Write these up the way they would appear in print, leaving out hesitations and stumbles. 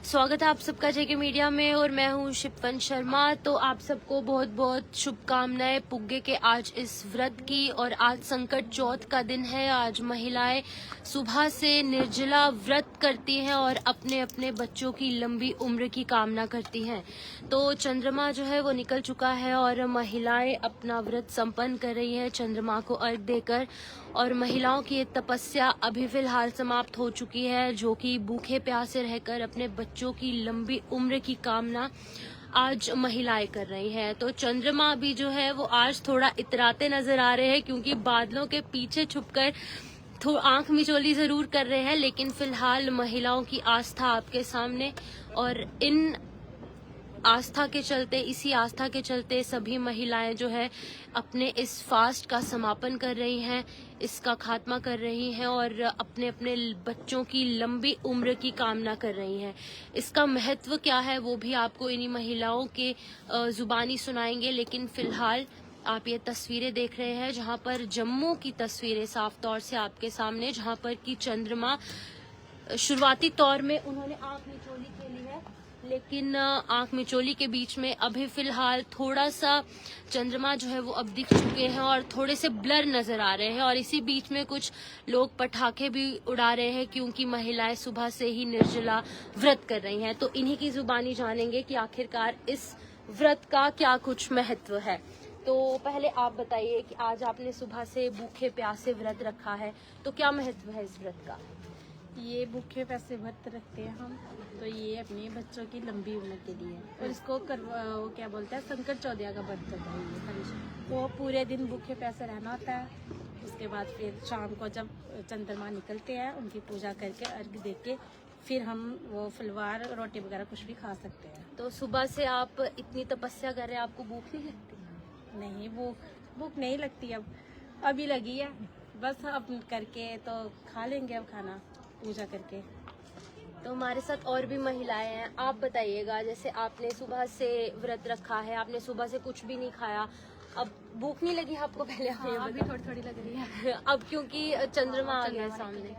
स्वागत है आप सबका जेके मीडिया में और मैं हूं शिपवन शर्मा। तो आप सबको बहुत बहुत शुभकामनाएं पुग्गे के आज इस व्रत की। और आज संकट चौथ का दिन है। आज महिलाएं सुबह से निर्जला व्रत करती हैं और अपने अपने बच्चों की लंबी उम्र की कामना करती हैं। तो चंद्रमा जो है वो निकल चुका है और महिलाएं अपना व्रत संपन्न कर रही है चंद्रमा को अर्घ देकर। और महिलाओं की ये तपस्या अभी फिलहाल समाप्त हो चुकी है, जो कि भूखे प्यासे रहकर अपने बच्चों की लंबी उम्र की कामना आज महिलाएं कर रही हैं। तो चंद्रमा भी जो है वो आज थोड़ा इतराते नजर आ रहे हैं, क्योंकि बादलों के पीछे छुपकर आंख मिचौली जरूर कर रहे हैं। लेकिन फिलहाल महिलाओं की आस्था आपके सामने, और इन आस्था के चलते, इसी आस्था के चलते सभी महिलाएं जो है अपने इस फास्ट का समापन कर रही हैं, इसका खात्मा कर रही हैं और अपने अपने बच्चों की लंबी उम्र की कामना कर रही हैं। इसका महत्व क्या है वो भी आपको इन्हीं महिलाओं के जुबानी सुनाएंगे। लेकिन फिलहाल आप ये तस्वीरें देख रहे हैं, जहां पर जम्मू की तस्वीरें साफ तौर से आपके सामने, जहां पर की चंद्रमा शुरुआती तौर में उन्होंने आंख मिचौली खेली है, लेकिन आंख मिचौली के बीच में अभी फिलहाल थोड़ा सा चंद्रमा जो है वो अब दिख चुके हैं और थोड़े से ब्लर नजर आ रहे हैं। और इसी बीच में कुछ लोग पटाखे भी उड़ा रहे हैं, क्योंकि महिलाएं सुबह से ही निर्जला व्रत कर रही हैं। तो इन्हीं की जुबानी जानेंगे कि आखिरकार इस व्रत का क्या कुछ महत्व है। तो पहले आप बताइए कि आज आपने सुबह से भूखे प्यासे व्रत रखा है, तो क्या महत्व है इस व्रत का? ये भूखे पैसे व्रत रखते हैं हम, तो ये अपने बच्चों की लंबी उम्र के लिए और इसको वो क्या बोलते हैं, संकट चौदह का व्रत होता है ये। तो पूरे दिन भूखे पैसे रहना होता है। उसके बाद फिर शाम को जब चंद्रमा निकलते हैं उनकी पूजा करके अर्घ दे के फिर हम वो फलवार रोटी वगैरह कुछ भी खा सकते हैं। तो सुबह से आप इतनी तपस्या कर रहे हैं, आपको भूख नहीं लगती? नहीं, भूख नहीं लगती। अब अभी लगी है, बस अब करके तो खा लेंगे अब खाना पूजा करके। तो हमारे साथ और भी महिलाएं हैं, आप बताइएगा, जैसे आपने सुबह से व्रत रखा है, आपने सुबह से कुछ भी नहीं खाया, अब भूख नहीं लगी आपको? पहले हाँ, अभी थोड़ी थोड़ी लग रही है अब क्योंकि चंद्रमा आ गया सामने।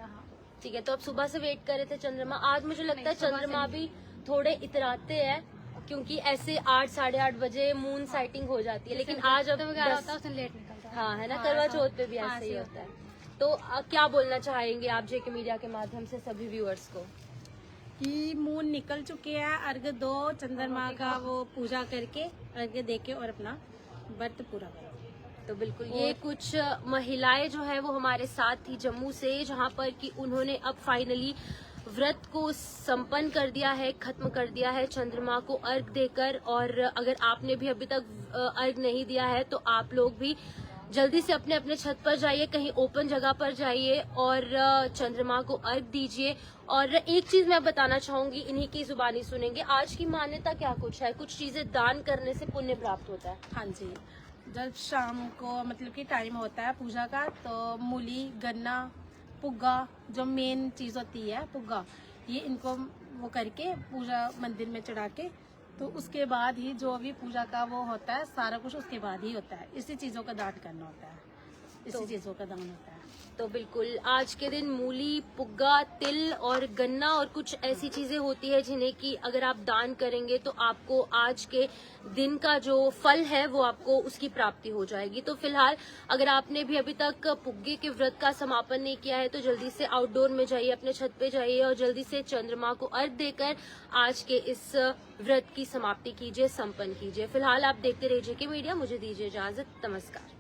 ठीक है, तो अब सुबह से वेट कर रहे थे चंद्रमा। आज मुझे लगता है चंद्रमा भी थोड़े इतराते हैं, क्योंकि ऐसे 8 साढ़े 8 बजे मून साइटिंग हो जाती है। लेकिन आज अब लेट निकलता है। हाँ है ना, करवा चौथ पे भी ऐसे ही होता है। तो क्या बोलना चाहेंगे आप जेके मीडिया के माध्यम से सभी व्यूअर्स को? कि मून निकल चुके हैं, अर्घ दो, चंद्रमा का वो पूजा करके अर्घ देके और अपना व्रत पूरा करो। तो बिल्कुल ये कुछ महिलाएं जो है वो हमारे साथ थी जम्मू से, जहां पर कि उन्होंने अब फाइनली व्रत को संपन्न कर दिया है, खत्म कर दिया है चंद्रमा को अर्घ देकर। और अगर आपने भी अभी तक अर्घ नहीं दिया है तो आप लोग भी जल्दी से अपने अपने छत पर जाइए, कहीं ओपन जगह पर जाइए और चंद्रमा को अर्घ दीजिए। और एक चीज मैं बताना चाहूंगी, इन्हीं की जुबानी सुनेंगे। आज की मान्यता क्या कुछ है? कुछ चीजें दान करने से पुण्य प्राप्त होता है। हाँ जी, जब शाम को मतलब कि टाइम होता है पूजा का, तो मूली, गन्ना, पुग्गा, जो मेन चीज होती है पुग्गा, ये इनको वो करके पूजा मंदिर में चढ़ा के, तो उसके बाद ही जो भी पूजा का वो होता है सारा कुछ उसके बाद ही होता है। इसी चीजों का दान करना होता है, इसी चीजों का दान होता है। तो बिल्कुल आज के दिन मूली, पुग्गा, तिल और गन्ना और कुछ ऐसी चीजें होती है जिन्हें कि अगर आप दान करेंगे तो आपको आज के दिन का जो फल है वो आपको उसकी प्राप्ति हो जाएगी। तो फिलहाल अगर आपने भी अभी तक पुग्गे के व्रत का समापन नहीं किया है तो जल्दी से आउटडोर में जाइए, अपने छत पे जाइए और जल्दी से चंद्रमा को अर्घ देकर आज के इस व्रत की समाप्ति कीजिए, संपन्न कीजिए। फिलहाल आप देखते रहिए जेके मीडिया। मुझे दीजिए इजाजत, नमस्कार।